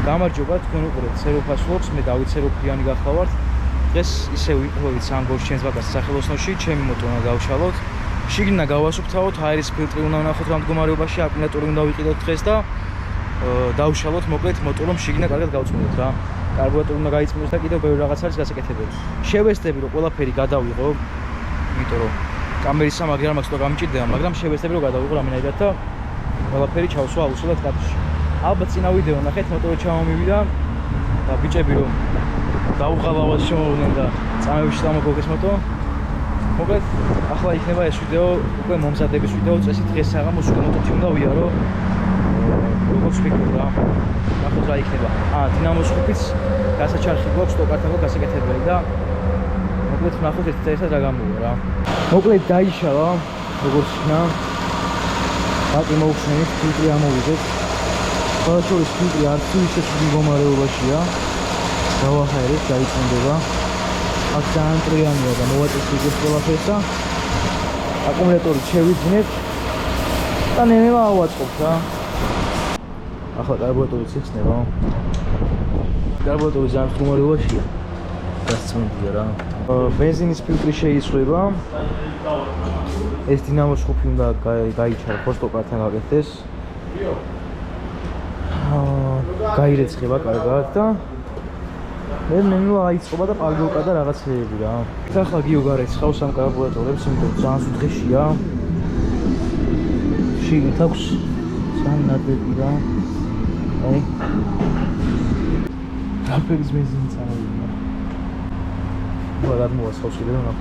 გამარჯობა, თქვენ უყურებთ Serofas Vlogs, მე დავით სეროფიანი გახლავართ. დღეს ისე ვიყავით სამგორს ჩემს ბაგას სახელოსნოში, ჩემი მოტო უნდა გავშალოთ. შიგნიდან გავასუფთავოთ, აერის ფილტრი უნდა ვნახოთ რა მდგომარეობაში, აკუმულატორი უნდა ვიყიდოთ დღეს და დავშალოთ, მოკლედ მოტო რომ შიგნიდან კარგად გავწმუნდეთ რა. კარბურატორი უნდა გაიწმინოს და კიდევ ბევრი რაღაც არის გასაკეთებელი. შევეცდები რომ ყველაფერი გადავიღო, იმიტომ რომ კამერის სამაგრი არ მაქვს და გამჭირდება, მაგრამ შევეცდები რომ გადავიღო რამენაირად და ყველაფერი ჩავსვა აუცილებლად კადრში. ალბათ წინა ვიდეო ნახეთ, მოტორი ჩამომივიდა და ბიჭები რომ დაუღალავას შემოვიდნენ და წამებში დამოგოგეს მოტო. მოკლედ, ახლა იქნება ეს ვიდეო, უკვე მომზადების ვიდეო, წესით დღეს საღამოს უკვე მოტოთი უნდა ვიარო. როგორც ვიქნებ რა. ნახოთ რა იქნება. დინამოს ხუთიც გასაჩარხი გვაქვს, სტოკართან გვაქვს გასაკეთებელი და მოკლედ ნახოთ ეს წესად რა გამოვა რა. მოკლედ დაიშალა, როგორც იქნა. ბაკი მოუხსნით, ფილტრი ამოვიდეთ. ბოლოს ფილტრი არც ისე მდგომარეობაშია. დავახერეთ, დაიწმინდება. აქ ძალიან ტრიანია და მოვაწესრიგეთ ყველაფერს და აკუმულატორი შევიძინეთ და ნელა ავაწყობთ რა. ახლა კარბურატორიც იხსნება. კარბურატორი ძალიან მდგომარეობაშია. დასწმუნდია რა. ბენზინის ფილტრი შეიცვლება. ეს დინამოს ხუფი უნდა გაიჩარო, ფოსტოკართან გაკეთდეს. გაირეცხება კარგად და მე ნელა აიწყობა და პალგოკა და რაღაცეები რა. ახლა გიო გარეცხავს ამ კარბურატორებს, იმიტომ ძალიან სუთხეშია. შიგნით აქვს ძალიან ნადები რა. აი. რაფერის ბენზინი წამოვიდა. ვარად მოასხავს კიდევ რა.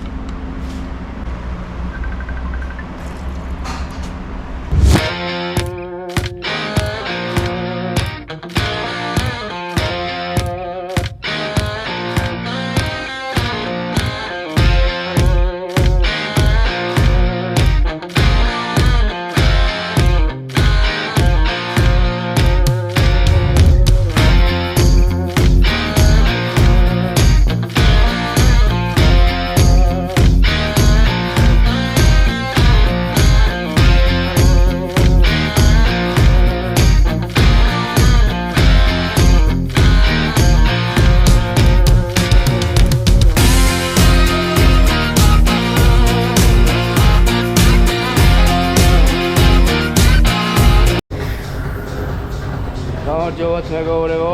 გამარჯობათ მეგობრებო.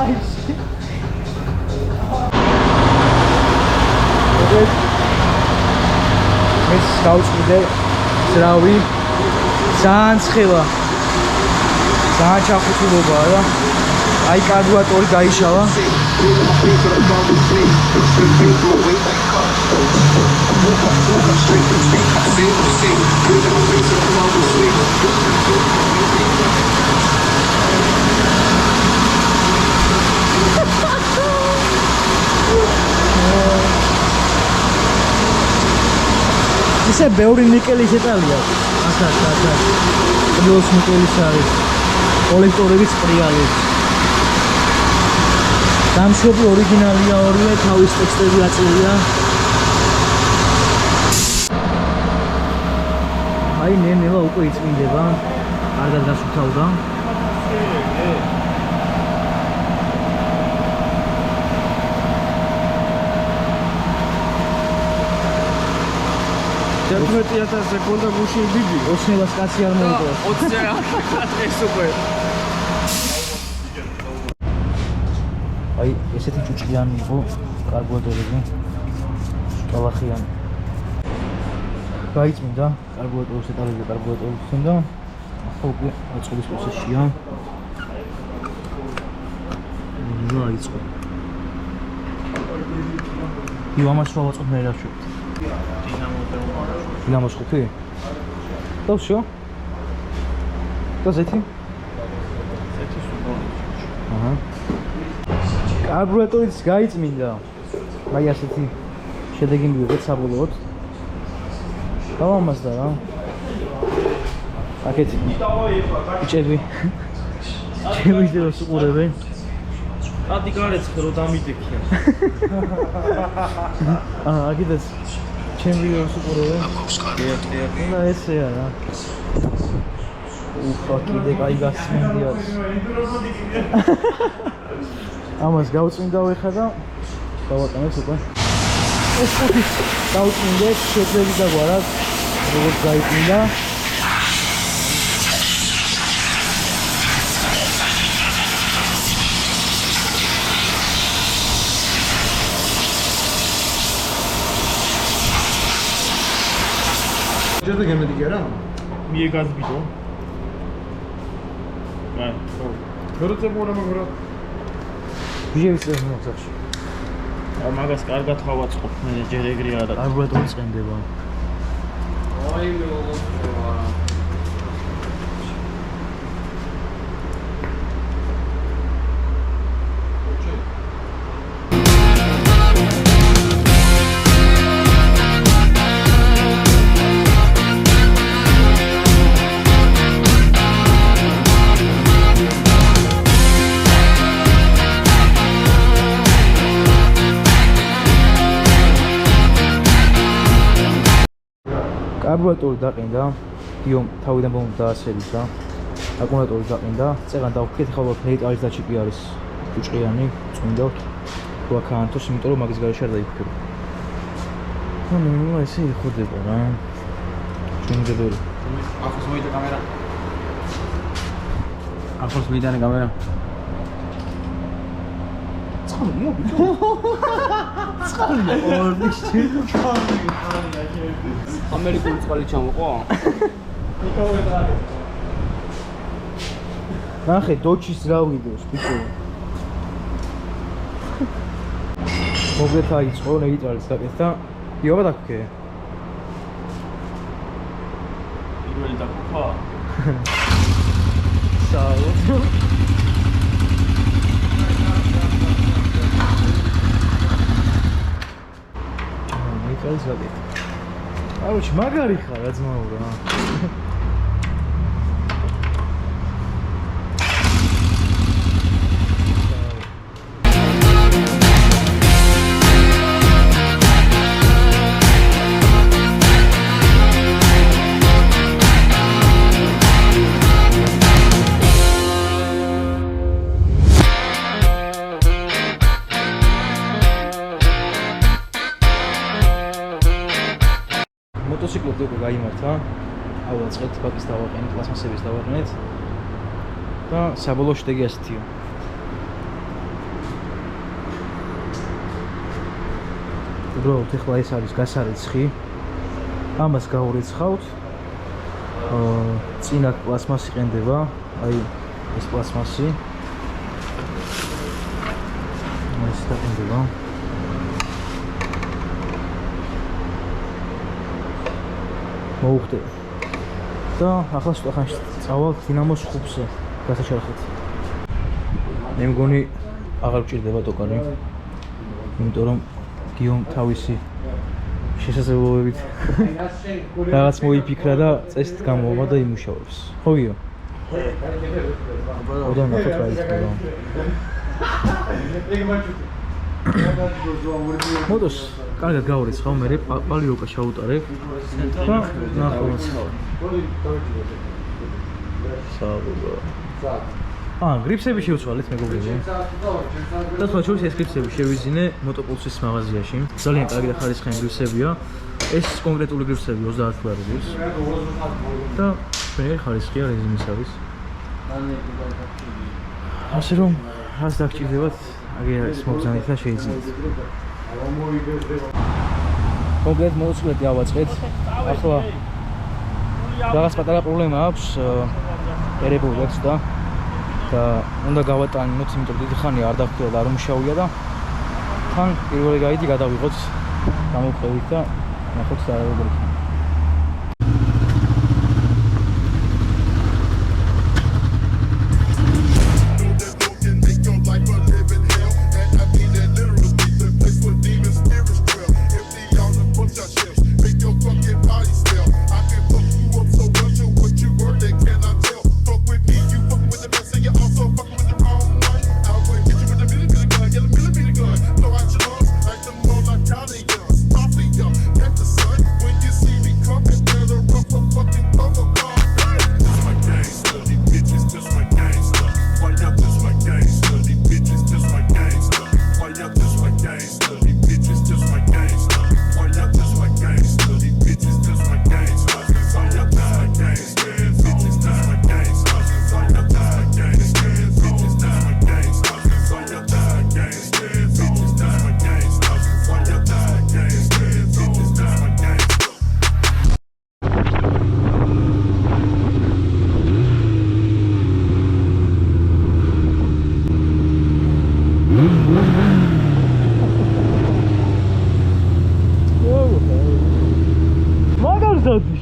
აიში. ეს გავწვიდე ძრავი. ძალიან ცხელა. ძალიან ჩახუთულობაა რა. აი კარბურატორი გაიშალა. ისე ბევრი ნიკელის ეტალია. აკა. პლუს ნიკელის არის. კოლექტორების პრიალებს. დამშვები ორიგინალია, ორივე თავის ტექსტები აწერია. აი ნელა უკვე იწმინდება. კარგად გასუფთავდა. $10000 სეკუნდა გუში დიდი. 20-ს კაცი არ მოიგო. 20 ეს უკვე. აი ესეთი ჭუჭყიანი იყო კარბურატორები. სკალახიანი. გაიწმინდა კარბურატორის ეტალები კარბურატორისთან და ახლა უკვე აწყობის პროცესია. დაიწყო. იმას რა ვაწყობ მე რა შევთ. დინამოს ხუთი? და всё. და ზეთი? ზეთი სულ. აჰა. კარბურატორიც გაიწმინდა. აი ასეთი შედეგი მივიღეთ საბოლოოდ. დავამასდა რა. აკეთი. ბიჭები. ჩემი დროს უყურებენ. ადი გარეცხე რომ დამიდექია. აკეთეს. ჩემი ვიდეოს უყურებენ. და ესეა რა. უხა კიდე კაი გასწმინდი არის. ამას გავწმინდავ ეხლა და გავატანებ უკვე. ეს ხუთის დავწმინდეთ, შეძლები დაგვარად, როგორც გაიწმინდა. Just again with the gear. Niye gaz bidon? Ben. Görüntü bu arama göre. ბიჟევის წეს მოხსაში. მაგას კარგად ხავაწყობ, მე ჯერ ეგრე არა. კარბურატორი წენდება. Ay me oldu. კარბურატორი დაყინდა, გიომ თავიდან ბომბ დაასერიდა. აკუმულატორი დაყინდა, წეღან დავხეთ, ხოლო ფეიტარის დაჩი კი არის უჭყიანი, წმინდავთ. ვაკანთოს, იმიტომ რომ მაგის გარეშე არ დაიფიქრო. ნუ ესე იხდება რა. ჩვენდებელი. Ახლოს მოიდა კამერა. ახლოს მიდანე კამერა. ცხალია ბიჭო. ცხალია ორდიში. ამერიკული წყალი ჩამოყვა? ნახე, დოჩის რა ვიდეოს, ბიჭო. მოგეთ აიწყო ნეიტრალის გაკეთდა. იობა დაგქე. პირველი დაკუქვა. საუბრობ. ნეიტრალის გაკეთდა. აუჩ მაგარი ხარ რა ძმაო რა. მოტოციკლები უკვე გაიმართა. ავაწყეთ, ბაკის დავაყენეთ, პლასმასების დავაყენეთ. და საბოლოო შედეგი ასეთია. უბრალოდ ეხლა ეს არის გასარეცხი. ამას გავურიცხავთ. წინა პლასმასი ყენდება, აი ეს პლასმასი. ეს დაყენდება. მოუხდება. და ახლა შეხანში წავალ დინამოს ხუბზე გასაჩერხეთ. მე მგონი აღარ გჭირდება დოკანი. იმიტომ რომ გიომ თავისი შესაძლებლობებით რაღაც მოიფიქრა და წესით გამოვა და იმუშავებს. ხო გიო? ოდო ნახოთ რა იქნება. მოტოს კარგად გავურიცხავ, მე პალიოკა ჩაუტარებ და ნახოთ. საუბრო. გრიფსები შევცვალეთ მეგობრებო. და სხვა შორის ეს გრიფსები შევიზინე მოტოპულსის მაღაზიაში. ძალიან კარგი და ხარისხიანი გრიფსებია. ეს კონკრეტული გრიფსები 30 ლარებს. და მე ხარისხია რეზინის არის. ასე რომ რას დაგჭირდებათ? აგერ ის მოგზავნით და შეიძლება. კონკრეტ მოცულები ავაწყეთ. ახლა რაღაც პატარა პრობლემა აქვს. ერებულებს და უნდა გავატანოთ, იმიტომ დიდი ხანია არ დახვდა და არ უმშავია და თან პირველი გაიდი გადავიღოთ გამოვყევით და ნახოთ რა როგორ იქნება. When you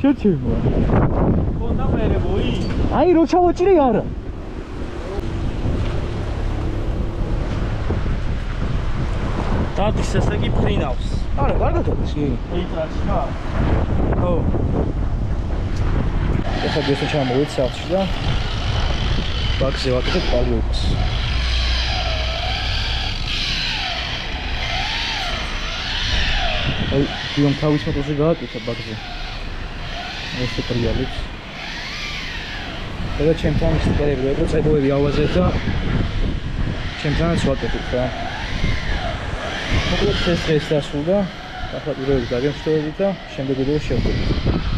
შეჩემო. ხონდა მერე ბოი. აი რო ჩავაჭრე არა. დადის ესე იგი ფრინავს. არა, კარგად არის კი. ეიტრაში რა. ხო. ეხლა გესო ჩამოვიდეთ სახლში და ბაგზე ვაკეთებ პალიოკს. აი, დიომ თავის მოწოზე გააკეთა ბაგზე. ესე ტრიალებს. და ჩემთან სტიკერები რო წებოები ავაზეთ და ჩემთანაც ვაკეთებ რა. მოკლედ ეს დღეს დასრულდა. ახლა პირველი დაგემშვიდობებით და შემდეგ ვიდეოში შევხვდებით.